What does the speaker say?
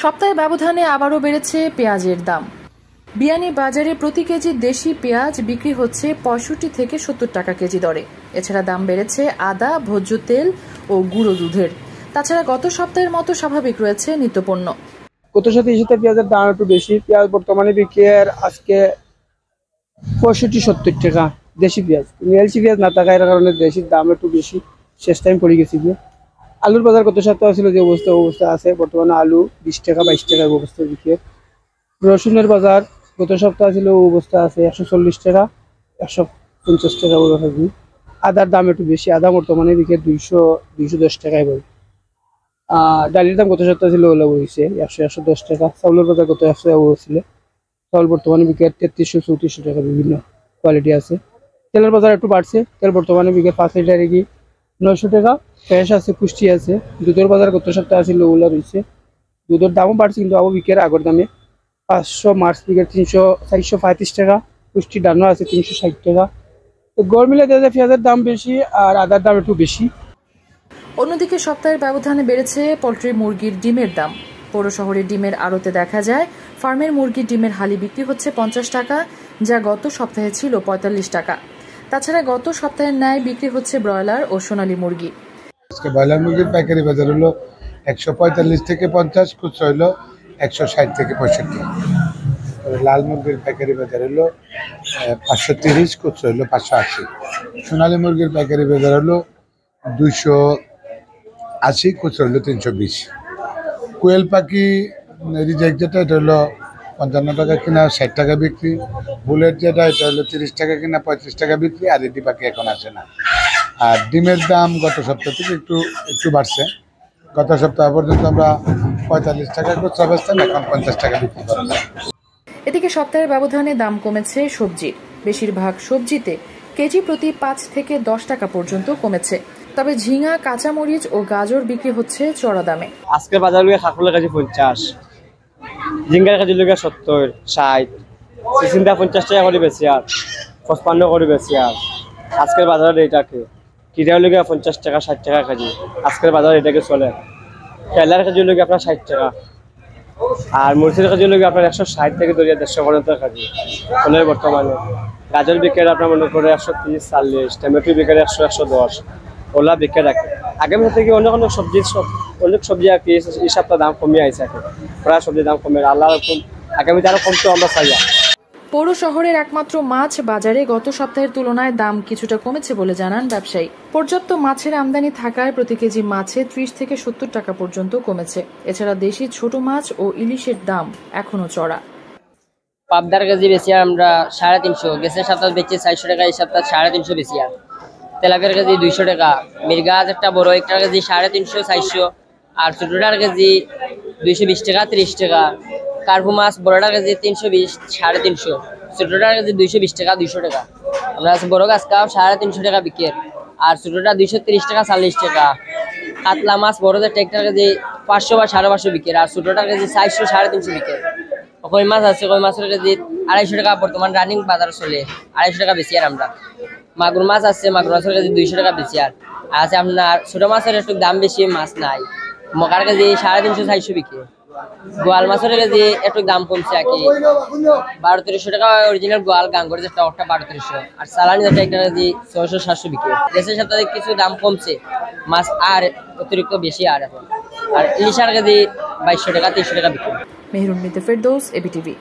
সপ্তাহে ব্যবধানে আবারও বেড়েছে পেঁয়াজের দাম। বিয়ানী বাজারে প্রতি কেজি দেশি পেঁয়াজ বিক্রি হচ্ছে 65 থেকে 70 টাকা কেজি দরে। এছাড়া দাম বেড়েছে আদা, ভোজ্য তেল ও গুঁড়ো দুধের। তাছাড়া গত সপ্তাহের মতো স্বাভাবিক রয়েছে নিত্যপণ্য। গত সপ্তাহে পেঁয়াজের দাম একটু বেশি। পেঁয়াজ বর্তমানে বিক্রি আজকে 65-70 টাকা দেশি পেঁয়াজ। এলসি পেঁয়াজ না থাকার কারণে দেশির দাম একটু বেশি। শেষ টাইম পড়ে গেছি যে আলুর বাজার গত সপ্তাহে ছিল যে অবস্থা আছে, বর্তমানে আলু 20 টাকা 22 টাকা অবস্থা বিক্রি। রসুনের বাজার গত সপ্তাহে ছিল অবস্থা আছে 140 টাকা 150 টাকা অবস্থা। আদার দাম একটু বেশি, আদা বর্তমানে বিক্রি 210 টাকায় বই। ডালের দাম গত সপ্তাহে ছিল ওলা বইছে 100-110 টাকা। চাউলের বাজার গত 100 টাকা ছিল। চাউল বর্তমানে বিক্রি 3300-3400 টাকা, বিভিন্ন কোয়ালিটি আছে। তেলের বাজার একটু বাড়ছে, তেল বর্তমানে বিক্রি 5 লিটারে কি 900 টাকা। ফ্রেশ আছে, পুষ্টি আছে। দুধের বাজার গত সপ্তাহে ছিল ওলা রয়েছে। দুধের দামও বাড়ছে কিন্তু আবু বিক্রির আগের দামে 500 মার্চ বিক্রি 435 টাকা। পুষ্টি ডানো আছে 360 টাকা। তো গরমিলে পেঁয়াজের দাম বেশি আর আদার দাম একটু বেশি। অন্যদিকে সপ্তাহের ব্যবধানে বেড়েছে পোল্ট্রি মুরগির ডিমের দাম। পৌর শহরের ডিমের আড়তে দেখা যায় ফার্মের মুরগির ডিমের হালি বিক্রি হচ্ছে 50 টাকা, যা গত সপ্তাহে ছিল 45 টাকা। তাছাড়া গত সপ্তাহের ন্যায় বিক্রি হচ্ছে ব্রয়লার ও সোনালী মুরগি। আজকে ব্রয়লার মুরগির পাইকারি বাজার হলো 145 থেকে 50, খুচরা হলো 160 থেকে 65। লাল মুরগির পাইকারি বাজার হলো 530, খুচরা হলো 580। সোনালী মুরগির পাইকারি বাজার হলো 280, খুচরা হলো 320। কোয়েল পাখি রিজেক্ট যেটা এটা হলো 55 টাকা কিনা 60 টাকা বিক্রি। বুলেট যেটা এটা হলো 30 টাকা কিনা 35 টাকা বিক্রি। আর রেডি পাখি এখন আসে না। আর ডিমের দাম গত সপ্তাহ থেকে একটু বাড়ছে। গত সপ্তাহ পর্যন্ত আমরা 45 টাকা খুচরা বেচতাম, এখন 50 টাকা বিক্রি করা যায়। এদিকে সপ্তাহের ব্যবধানে দাম কমেছে সবজির। বেশিরভাগ সবজিতে কেজি প্রতি 5 থেকে 10 টাকা পর্যন্ত কমেছে। তবে ঝিঙা, কাঁচামরিচ ও গাজর বিক্রি হচ্ছে চড়া দামে। আজকের বাজার লুগে কাঁকরোলের কেজি 50, ঝিঙ্গার কেজি লুগে 70, 60, সিসিন্দা 50 টাকা করে বেশি আর 55 করে বেশি। আর আজকের বাজারের এটাকে কিটার লুগে 50 টাকা 60 টাকা কেজি। আজকের বাজারে এটাকে চলে। কেলার কেজি লুগে আপনার 60 টাকা, আর মরিচের কেজি লুগে আপনার 160 থেকে 150 পর্যন্ত কেজি চলে বর্তমানে। গাজর বিক্রি আপনার মনে করে 130-40, টমেটো বিক্রি 100-110 ওলা বিক্রি রাখে। আগামী থেকে অনেক সবজি আর কি এই সপ্তাহ দাম কমিয়ে আইসে। প্রায় সবজির দাম কমে আল্লাহ আগামীতে আরো কমতে আমরা চাই। পৌর শহরের একমাত্র মাছ বাজারে গত সপ্তাহের তুলনায় দাম কিছুটা কমেছে বলে জানান ব্যবসায়ী। পর্যাপ্ত মাছের আমদানি থাকায় প্রতি কেজি মাছে 30 থেকে 70 টাকা পর্যন্ত কমেছে। এছাড়া দেশি ছোট মাছ ও ইলিশের দাম এখনো চড়া। পাবদার কেজি বেশি আমরা 350, গেছে সপ্তাহ বেচে 400 টাকা, এই সপ্তাহ 350 বেশি। আর তেলাপিয়ার কেজি 200 টাকা। মির্গাজ একটা বড় একটা কেজি 350-400, আর ছোটটার কেজি 220 টাকা 30 টাকা। কার্পু মাছ বড়টার কেজি 320, 350। ছোটটার কেজি 220 টাকা 200 টাকা। আমরা বড় গাছ কাপ 350 টাকা বিক্রি, আর ছোটটা 230 টাকা 40 টাকা। কাতলা মাছ বড়দের ট্রেক্টর কেজি 500 বা 550 বিক্রি, আর ছোটটার কেজি 400-350 বিক্রি। কই মাছ আছে, কই মাছের কেজি 250 টাকা বর্তমান রানিং বাজার চলে, 250 টাকা বেশি। আর আমরা মাগুর মাছ আছে, মাগুর মাছের কেজি 200 টাকা বেশি। আর আছে আপনার ছোট মাছের একটু দাম বেশি, মাছ নাই। মকার কেজি 350-400 বিক্রি। গোয়াল মাছের কেজি একটু দাম কমছে আর কি, 1200-1300 টাকা অরিজিনাল গোয়াল গাঙ্গর যেটা ওটা 1200, আর সালানি যেটা একটা কেজি 600-700 বিক্রি। দেশের সাথে কিছু দাম কমছে, মাছ আর অতিরিক্ত বেশি। আর এখন আর ইলিশার কেজি 2200 টাকা 300 টাকা বিক্রি। মেহরুন মিতে ফেরদৌস, এবিটিভি।